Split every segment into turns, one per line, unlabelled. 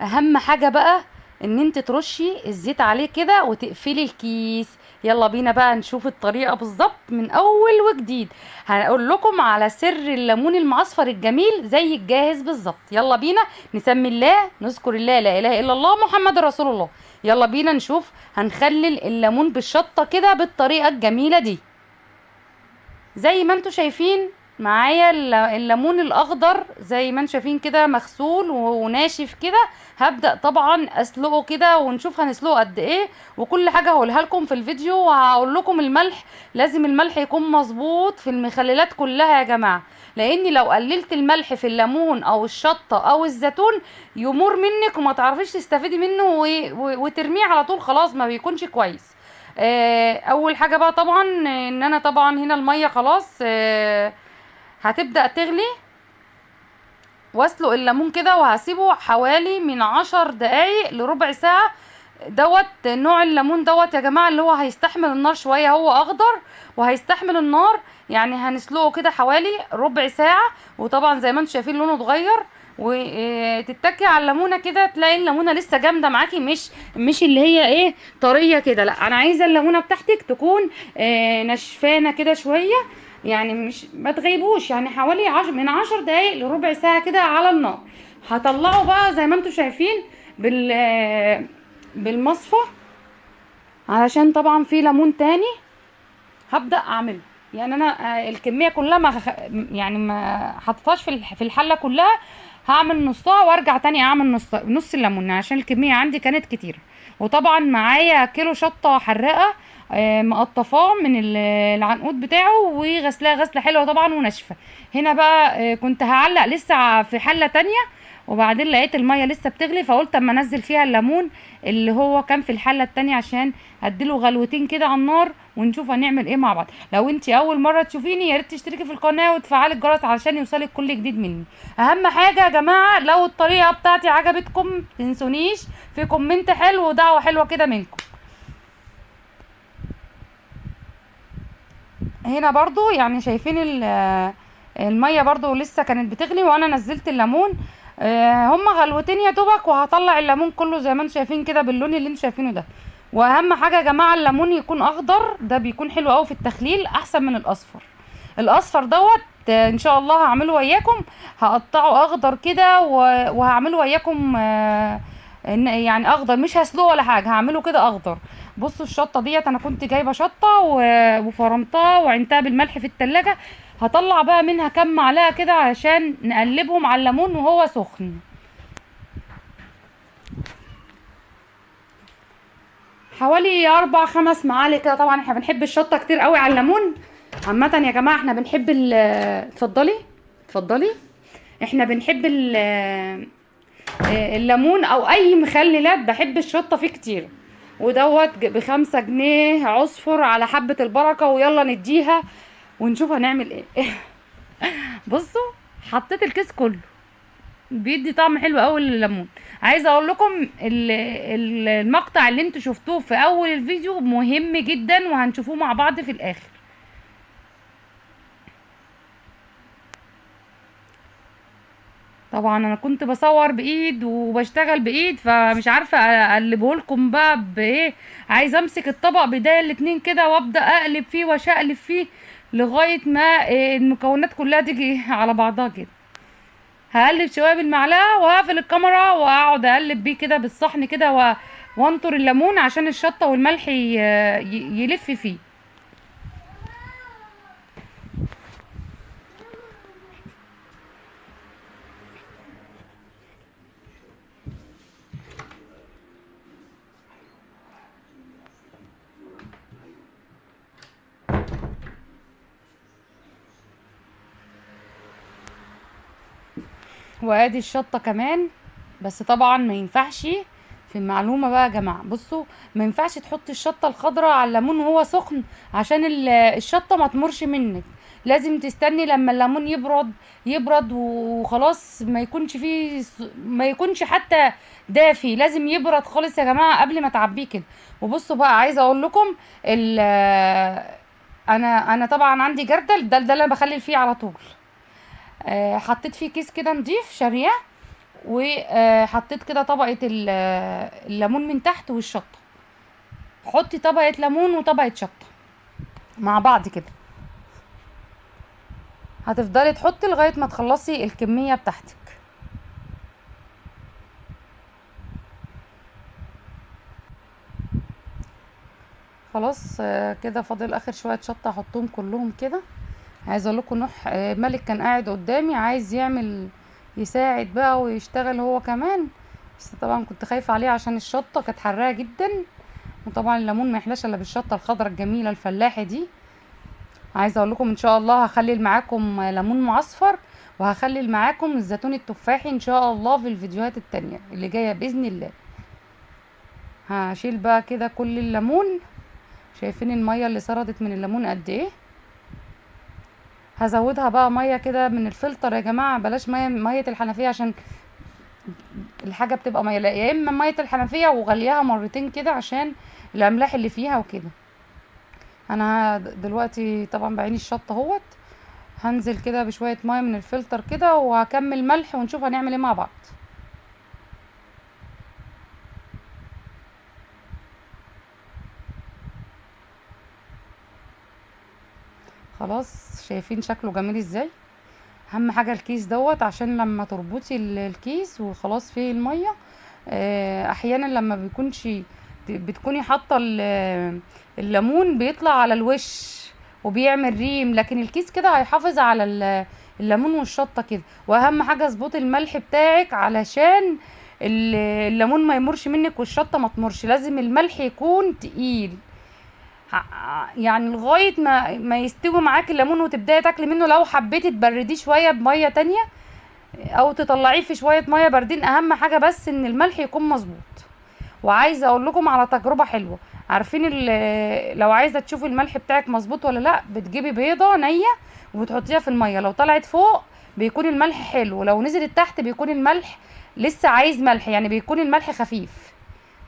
اهم حاجة بقى ان انت ترشي الزيت عليه كده وتقفلي الكيس. يلا بينا بقى نشوف الطريقة بالظبط من اول وجديد. هقول لكم على سر الليمون المعصفر الجميل زي الجاهز بالظبط. يلا بينا نسمي الله، نذكر الله، لا اله الا الله محمد رسول الله. يلا بينا نشوف هنخلل الليمون بالشطة كده بالطريقة الجميلة دي. زي ما انتوا شايفين معايا الليمون الاخضر زي ما انتوا شايفين كده مغسول وناشف كده. هبدأ طبعا اسلقه كده ونشوف هنسلقه قد ايه، وكل حاجة هقولها لكم في الفيديو. وهقول لكم الملح، لازم الملح يكون مظبوط في المخللات كلها يا جماعة، لاني لو قللت الملح في الليمون او الشطة او الزيتون يمر منك وما تعرفيش تستفيدي منه وترميه على طول، خلاص ما بيكونش كويس. اول حاجه بقى طبعا ان انا طبعا هنا الميه خلاص هتبدا تغلي، واسلق الليمون كده وهسيبه حوالي من 10 دقايق لربع ساعه. دوت نوع الليمون دوت يا جماعه اللي هو هيستحمل النار شويه، هو اخضر وهيستحمل النار. يعني هنسلقه كده حوالي ربع ساعه، وطبعا زي ما انتم شايفين لونه اتغير. وتتكي على الليمونه كده تلاقي الليمونه لسه جامده معاكي، مش اللي هي ايه طريه كده، لا انا عايزه الليمونه بتاعتك تكون نشفانه كده شويه. يعني مش ما تغيبوش، يعني حوالي من 10 دقايق لربع ساعه كده على النار. هطلعه بقى زي ما انتم شايفين بالمصفى، علشان طبعا في ليمون تاني هبدأ اعمله. يعني انا الكميه كلها ما يعني ما حطيتهاش في الحله كلها. هعمل نصها وارجع تاني اعمل نص الليمون عشان الكميه عندي كانت كتير. وطبعا معايا كيلو شطه حراقه مقطفاه من العنقود بتاعه وغسلاه غسله حلوه طبعا وناشفه. هنا بقى كنت هعلق لسه في حله تانية، وبعدين لقيت الميه لسه بتغلي فقلت اما انزل فيها الليمون اللي هو كان في الحله التانية عشان اديله غلوتين كده على النار ونشوف هنعمل ايه مع بعض. لو انت اول مره تشوفيني يا ريت تشتركي في القناه وتفعلي الجرس علشان يوصلك كل جديد مني. اهم حاجه يا جماعه لو الطريقه بتاعتي عجبتكم تنسونيش في كومنت حلو ودعوه حلوه كده منكم. هنا برضو يعني شايفين الميه برضو لسه كانت بتغلي وانا نزلت الليمون. هما غلوتين يا دوبك وهطلع الليمون كله زي ما انتم شايفين كده باللون اللي انتم شايفينه ده. واهم حاجه يا جماعه الليمون يكون اخضر، ده بيكون حلو قوي في التخليل احسن من الاصفر. الاصفر دوت ان شاء الله هعمله وياكم، هقطعه اخضر كده وهعمله وياكم يعني اخضر، مش هسلقه ولا حاجه، هعمله كده اخضر. بصوا الشطه ديت انا كنت جايبه شطه وفرمتها وعينتها بالملح في التلاجة. هطلع بقى منها كام معلقه كده عشان نقلبهم على الليمون وهو سخن. حوالي 4 5 معالق كده. طبعا احنا بنحب الشطه كتير قوي على الليمون. عامه يا جماعه احنا بنحب اتفضلي اتفضلي. احنا بنحب الليمون او اي مخللات بحب الشطه فيه كتير. ودوت ب5 جنيه عصفر على حبة البركة، ويلا نديها ونشوف هنعمل ايه. بصوا حطيت الكيس كله، بيدي طعم حلو قوي لليمون. عايزه اقول لكم المقطع اللي انتوا شفتوه في اول الفيديو مهم جدا وهنشوفوه مع بعض في الاخر. طبعا انا كنت بصور بايد وبشتغل بايد فمش عارفه اقلبه لكم بقى بايه. عايزه امسك الطبق بايديا الاتنين كده وابدا اقلب فيه واشقلب فيه لغايه ما المكونات كلها تيجي على بعضها كده. هقلب شويه بالمعلقه وهقفل الكاميرا واقعد اقلب بيه كده بالصحن كده وانطر الليمون عشان الشطه والملح يلف فيه. وادي الشطه كمان. بس طبعا ما ينفعش في المعلومه بقى يا جماعه، بصوا ما ينفعش تحطي الشطه الخضراء على الليمون وهو سخن عشان الشطه ما تمرش منك. لازم تستني لما الليمون يبرد وخلاص، ما يكونش حتى دافي، لازم يبرد خالص يا جماعه قبل ما تعبيه كده. وبصوا بقى عايزه اقول لكم انا طبعا عندي جردل، ده اللي انا بخلي فيه على طول. حطيت فيه كيس كده نضيف شارياه، وحطيت كده طبقة الليمون من تحت والشطة. حطي طبقة ليمون وطبقة شطة مع بعض كده، هتفضلي تحطي لغاية ما تخلصي الكمية بتاعتك. خلاص كده فاضل اخر شوية شطة احطهم كلهم كده. عايزه اقول لكم نوح ملك كان قاعد قدامي عايز يعمل يساعد بقى ويشتغل هو كمان، بس طبعا كنت خايفة عليه عشان الشطة كانت حراقة جدا، وطبعا الليمون ما يحلاش الا بالشطة الخضراء الجميلة الفلاحي دي. عايزه اقول لكم ان شاء الله هخلي معاكم ليمون معصفر، وهخلي معاكم الزيتون التفاحي ان شاء الله في الفيديوهات التانية اللي جايه باذن الله. هشيل بقى كده كل الليمون، شايفين الميه اللي سردت من الليمون قد ايه. هزودها بقى ميه كده من الفلتر يا جماعه، بلاش ميه الحنفيه، عشان الحاجه بتبقى ميه، لا يا اما ميه الحنفيه وغليها مرتين كده عشان الاملاح اللي فيها وكده. انا دلوقتي طبعا بعين الشطه اهوت، هنزل كده بشويه ميه من الفلتر كده وهكمل ملح ونشوف هنعمل ايه مع بعض. خلاص شايفين شكله جميل ازاي. اهم حاجه الكيس دوت عشان لما تربطي الكيس وخلاص فيه الميه، احيانا لما بيكونش بتكوني حاطه الليمون بيطلع على الوش وبيعمل ريم، لكن الكيس كده هيحافظ على الليمون والشطه كده. واهم حاجه اظبطي الملح بتاعك علشان الليمون ما يمرش منك والشطه ما تمرش، لازم الملح يكون تقيل يعني لغايه ما يستوي معاكي الليمون وتبداي تاكلي منه. لو حبيتي تبرديه شويه بميه تانية او تطلعيه في شويه ميه باردين، اهم حاجه بس ان الملح يكون مظبوط. وعايزه اقول لكم على تجربه حلوه، عارفين لو عايزه تشوفي الملح بتاعك مظبوط ولا لا، بتجيبي بيضه نيه وبتحطيها في الميه، لو طلعت فوق بيكون الملح حلو، لو نزلت تحت بيكون الملح لسه عايز ملح، يعني بيكون الملح خفيف.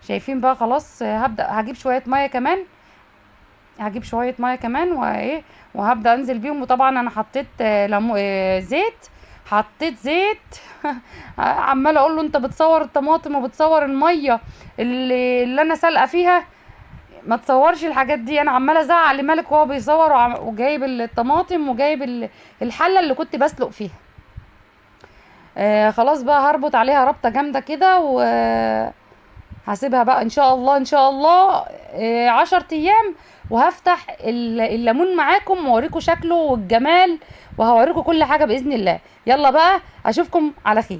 شايفين بقى خلاص هبدا هجيب شويه ميه كمان، هجيب شويه ميه كمان وايه وهبدا انزل بيهم. وطبعا انا حطيت زيت، حطيت زيت عماله اقول له انت بتصور الطماطم وبتصور الميه اللي انا سالقه فيها، ما تصورش الحاجات دي. انا عماله ازعق لمالك وهو بيصور وجايب الطماطم وجايب الحله اللي كنت بسلق فيها. خلاص بقى هربط عليها ربطه جامده كده وهسيبها بقى ان شاء الله ان شاء الله 10 ايام، وهفتح الليمون معاكم واوريكم شكله والجمال، وهوريكم كل حاجه باذن الله. يلا بقى اشوفكم على خير.